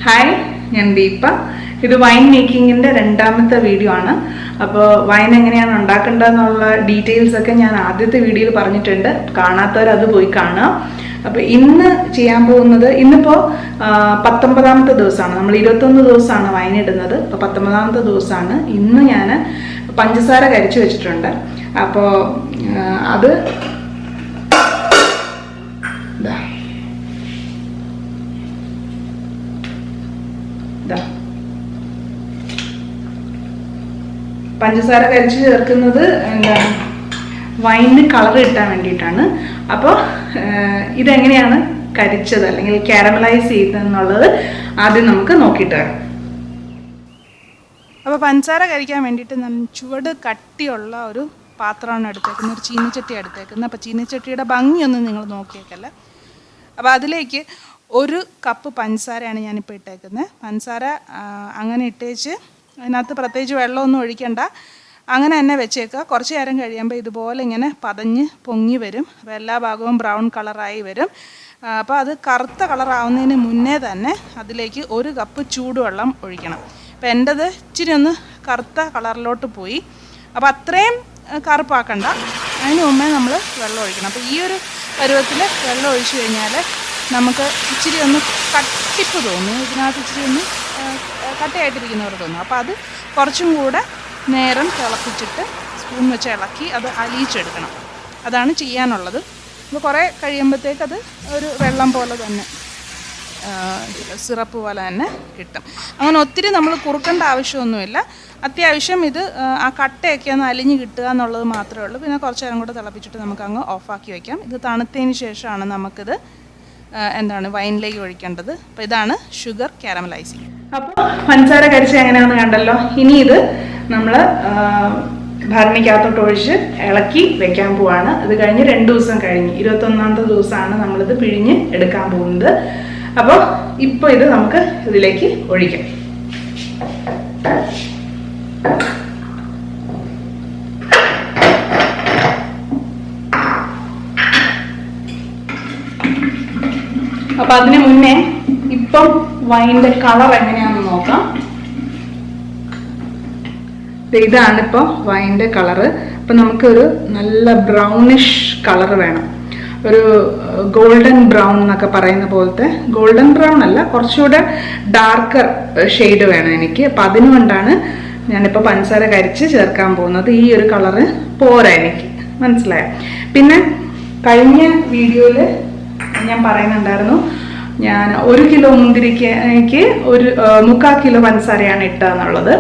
Hi, ഞാൻ ദീപ. ഇത് wine മേക്കിങ്ങിൻ്റെ രണ്ടാമത്തെ വീഡിയോ ആണ്. അപ്പോൾ വൈൻ എങ്ങനെയാണ് ഉണ്ടാക്കേണ്ടതെന്നുള്ള ഡീറ്റെയിൽസ് ഒക്കെ ഞാൻ ആദ്യത്തെ വീഡിയോയിൽ പറഞ്ഞിട്ടുണ്ട്. കാണാത്തവർ അത് പോയി കാണുക. അപ്പോൾ ഇന്ന് ചെയ്യാൻ പോകുന്നത്, ഇന്നിപ്പോൾ 19ാമത്തെ ദിവസമാണ്. നമ്മൾ 21 ദിവസമാണ് വൈൻ ഇടുന്നത്. അപ്പോൾ 19ാമത്തെ ദിവസമാണ്. ഇന്ന് ഞാൻ പഞ്ചസാര കരിച്ചു വെച്ചിട്ടുണ്ട്. അപ്പോൾ അത് പഞ്ചസാര കരിച്ച് ചേർക്കുന്നത് എന്താണ്, വൈനിന് കളർ കിട്ടാൻ വേണ്ടിയിട്ടാണ്. അപ്പോൾ ഇതെങ്ങനെയാണ് കരിച്ചത് അല്ലെങ്കിൽ കാരമലൈസ് ചെയ്തതെന്നുള്ളത് ആദ്യം നമുക്ക് നോക്കിയിട്ട് വരാം. അപ്പോൾ പഞ്ചസാര കരിക്കാൻ വേണ്ടിയിട്ട് ചുവട് കട്ടിയുള്ള ഒരു പാത്രമാണ് എടുത്തേക്കുന്നത്, ഒരു ചീനിച്ചട്ടി എടുത്തേക്കുന്നത്. അപ്പോൾ ചീനിച്ചട്ടിയുടെ ഭംഗിയൊന്നും നിങ്ങൾ നോക്കിയേക്കല്ല. അപ്പോൾ അതിലേക്ക് 1 കപ്പ് പഞ്ചസാരയാണ് ഞാനിപ്പോൾ ഇട്ടേക്കുന്നത്. പഞ്ചസാര അങ്ങനെ ഇട്ടേച്ച് അതിനകത്ത് പ്രത്യേകിച്ച് വെള്ളമൊന്നും ഒഴിക്കണ്ട, അങ്ങനെ തന്നെ വെച്ചേക്കുക. കുറച്ച് നേരം കഴിയുമ്പോൾ ഇതുപോലെ ഇങ്ങനെ പതഞ്ഞ് പൊങ്ങി വരും. അപ്പോൾ എല്ലാ ഭാഗവും ബ്രൗൺ കളറായി വരും. അപ്പോൾ അത് കറുത്ത കളറാവുന്നതിന് മുന്നേ തന്നെ അതിലേക്ക് 1 കപ്പ് ചൂടുവെള്ളം ഒഴിക്കണം. അപ്പോൾ എൻ്റെത് ഇച്ചിരി ഒന്ന് കറുത്ത കളറിലോട്ട് പോയി. അപ്പോൾ അത്രയും കറുപ്പാക്കണ്ട, അതിന് മുമ്പേ നമ്മൾ വെള്ളം ഒഴിക്കണം. അപ്പോൾ ഈ ഒരു പരുവത്തിൽ വെള്ളം ഒഴിച്ചു കഴിഞ്ഞാൽ നമുക്ക് ഇച്ചിരി ഒന്ന് കട്ടിപ്പ് തോന്നും, ഇതിനകത്ത് ഇച്ചിരി ഒന്ന് കട്ടയായിട്ടിരിക്കുന്നവർ തോന്നും. അപ്പോൾ അത് കുറച്ചും കൂടെ നേരം തിളപ്പിച്ചിട്ട് സ്പൂൺ വെച്ച് ഇളക്കി അത് അലിയിച്ചെടുക്കണം. അതാണ് ചെയ്യാനുള്ളത്. അപ്പോൾ കുറേ കഴിയുമ്പോഴത്തേക്ക് അത് ഒരു വെള്ളം പോലെ തന്നെ, സിറപ്പ് പോലെ തന്നെ കിട്ടും. അങ്ങനെ ഒത്തിരി നമ്മൾ കുറുക്കേണ്ട ആവശ്യമൊന്നുമില്ല. അത്യാവശ്യം ഇത് ആ കട്ടയൊക്കെ ഒന്ന് അലിഞ്ഞ് കിട്ടുക എന്നുള്ളത് മാത്രമേ ഉള്ളൂ. പിന്നെ കുറച്ച് നേരം കൂടെ തിളപ്പിച്ചിട്ട് നമുക്ക് അങ്ങ് ഓഫാക്കി വയ്ക്കാം. ഇത് തണുത്തതിന് ശേഷമാണ് നമുക്കിത് വൈനിലേക്ക് ഒഴിക്കേണ്ടത്. അപ്പോൾ ഇതാണ് ഷുഗർ കാരമലൈസിങ്. അപ്പോൾ പഞ്ചസാര കരിച്ച് എങ്ങനെയാണെന്ന് കണ്ടല്ലോ. ഇനി ഇത് നമ്മൾ ഭരണിക്കകത്തോട്ട് ഒഴിച്ച് ഇളക്കി വെക്കാൻ പോവാണ്. ഇത് കഴിഞ്ഞ് 2 ദിവസം കഴിഞ്ഞ് 21ാമത്തെ ദിവസമാണ് നമ്മളിത് പിഴിഞ്ഞ് എടുക്കാൻ പോകുന്നത്. അപ്പോൾ ഇപ്പോൾ ഇത് നമുക്ക് ഇതിലേക്ക് ഒഴിക്കാം. അപ്പം അതിന് മുന്നേ ഇപ്പം വൈൻ്റെ കളർ എങ്ങനെയാണെന്ന് നോക്കാം. ഇതാണിപ്പോൾ വൈൻ്റെ കളറ്. അപ്പം നമുക്കൊരു നല്ല ബ്രൗണിഷ് കളർ വേണം, ഒരു ഗോൾഡൻ ബ്രൗൺ എന്നൊക്കെ പറയുന്ന പോലത്തെ. ഗോൾഡൻ ബ്രൗൺ അല്ല, കുറച്ചുകൂടെ ഡാർക്കർ ഷെയ്ഡ് വേണം എനിക്ക്. അപ്പം അതിനുകൊണ്ടാണ് ഞാനിപ്പോൾ പഞ്ചസാര കരിച്ച് ചേർക്കാൻ പോകുന്നത്. ഈ ഒരു കളറ് പോരാ എനിക്ക്, മനസ്സിലായോ? പിന്നെ കഴിഞ്ഞ വീഡിയോയിൽ ഞാൻ പറയുന്നുണ്ടായിരുന്നു, ഞാൻ 1 കിലോ മുന്തിരിക്ക് 1/4 കിലോ പഞ്ചസാരയാണ് ഇട്ടതെന്നുള്ളത്.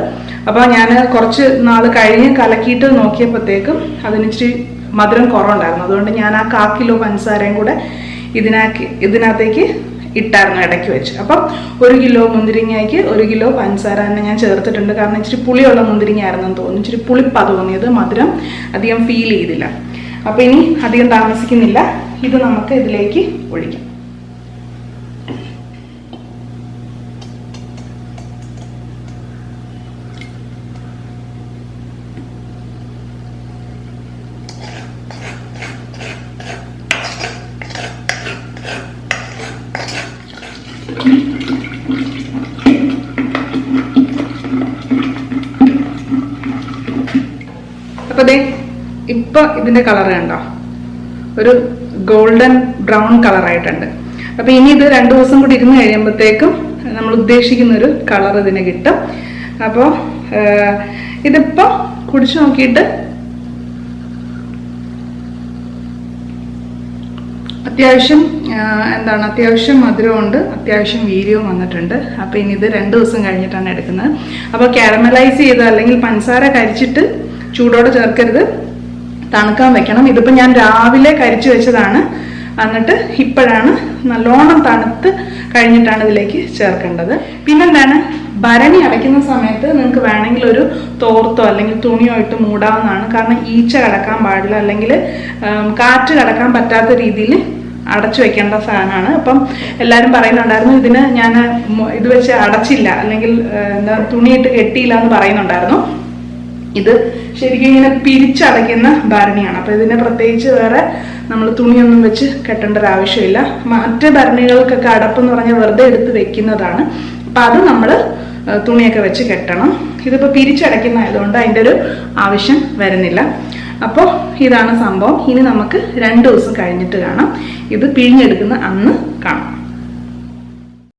അപ്പോൾ ഞാൻ കുറച്ച് നാൾ കഴിഞ്ഞ് കലക്കിയിട്ട് നോക്കിയപ്പോഴത്തേക്കും അതിനിച്ചിരി മധുരം കുറവുണ്ടായിരുന്നു. അതുകൊണ്ട് ഞാൻ ആ 1/4 കിലോ പഞ്ചസാരയും കൂടെ ഇതിനകത്തേക്ക് ഇട്ടായിരുന്നു ഇടയ്ക്ക് വെച്ച്. അപ്പം 1 കിലോ മുന്തിരിങ്ങയ്ക്ക് 1 കിലോ പഞ്ചസാര തന്നെ ഞാൻ ചേർത്തിട്ടുണ്ട്. കാരണം ഇച്ചിരി പുളിയുള്ള മുന്തിരിങ്ങയായിരുന്നെന്ന് തോന്നുന്നു. ഇച്ചിരി പുളിപ്പാ തോന്നിയത്, മധുരം അധികം ഫീൽ ചെയ്തില്ല. അപ്പോൾ ഇനി അധികം താമസിക്കുന്നില്ല, ഇത് നമുക്ക് ഇതിലേക്ക് ഒഴിക്കാം. അപ്പോൾ ഇപ്പോൾ ഇതിൻ്റെ കളർ കണ്ടോ, ഒരു ഗോൾഡൻ ബ്രൗൺ കളറായിട്ടുണ്ട്. അപ്പോൾ ഇനി ഇത് 2 ദിവസം കൂടി ഇരുന്ന് കഴിയുമ്പോഴത്തേക്കും നമ്മൾ ഉദ്ദേശിക്കുന്നൊരു കളർ ഇതിന് കിട്ടും. അപ്പോൾ ഇതിപ്പോൾ കുടിച്ചു നോക്കിയിട്ട് അത്യാവശ്യം മധുരമുണ്ട്, അത്യാവശ്യം വീര്യവും വന്നിട്ടുണ്ട്. അപ്പോൾ ഇനി ഇത് 2 ദിവസം കഴിഞ്ഞിട്ടാണ് എടുക്കുന്നത്. അപ്പോൾ കാരമലൈസ് ചെയ്ത് അല്ലെങ്കിൽ പഞ്ചസാര കരിച്ചിട്ട് ചൂടോടെ ചേർക്കരുത്, തണുക്കാൻ വെക്കണം. ഇതിപ്പോൾ ഞാൻ രാവിലെ കരിച്ചു വെച്ചതാണ്. എന്നിട്ട് ഇപ്പോഴാണ് നല്ലോണം തണുത്ത് കഴിഞ്ഞിട്ടാണ് ഇതിലേക്ക് ചേർക്കേണ്ടത്. പിന്നെന്താണ്, ഭരണി അടയ്ക്കുന്ന സമയത്ത് നിങ്ങൾക്ക് വേണമെങ്കിൽ ഒരു തോർത്തോ അല്ലെങ്കിൽ തുണിയോ ഇട്ട് മൂടാവുന്നതാണ്. കാരണം ഈച്ച കടക്കാൻ പാടില്ല, അല്ലെങ്കിൽ കാറ്റ് കടക്കാൻ പറ്റാത്ത രീതിയിൽ അടച്ചു വെക്കേണ്ട സാധനമാണ്. അപ്പം എല്ലാവരും പറയുന്നുണ്ടായിരുന്നു, ഇതിന് ഞാൻ ഇത് വെച്ച് അടച്ചില്ല അല്ലെങ്കിൽ തുണിയിട്ട് കെട്ടിയില്ല എന്ന് പറയുന്നുണ്ടായിരുന്നു. ഇത് ശരിക്കും ഇങ്ങനെ പിരിച്ചടയ്ക്കുന്ന ഭരണിയാണ്. അപ്പോൾ ഇതിനെ പ്രത്യേകിച്ച് വേറെ നമ്മൾ തുണിയൊന്നും വെച്ച് കെട്ടേണ്ട ഒരു ആവശ്യമില്ല. മറ്റ് ഭരണികൾക്കൊക്കെ അടപ്പെന്ന് പറഞ്ഞാൽ വെറുതെ എടുത്ത് വെക്കുന്നതാണ്. അപ്പം അത് നമ്മൾ തുണിയൊക്കെ വെച്ച് കെട്ടണം. ഇതിപ്പോൾ പിരിച്ചടയ്ക്കുന്നതായതുകൊണ്ട് അതിൻ്റെ ഒരു ആവശ്യം വരുന്നില്ല. അപ്പോൾ ഇതാണ് സംഭവം. ഇനി നമുക്ക് 2 ദിവസം കഴിഞ്ഞിട്ട് കാണാം. ഇത് പിഴിഞ്ഞെടുക്കുന്ന അന്ന് കാണാം.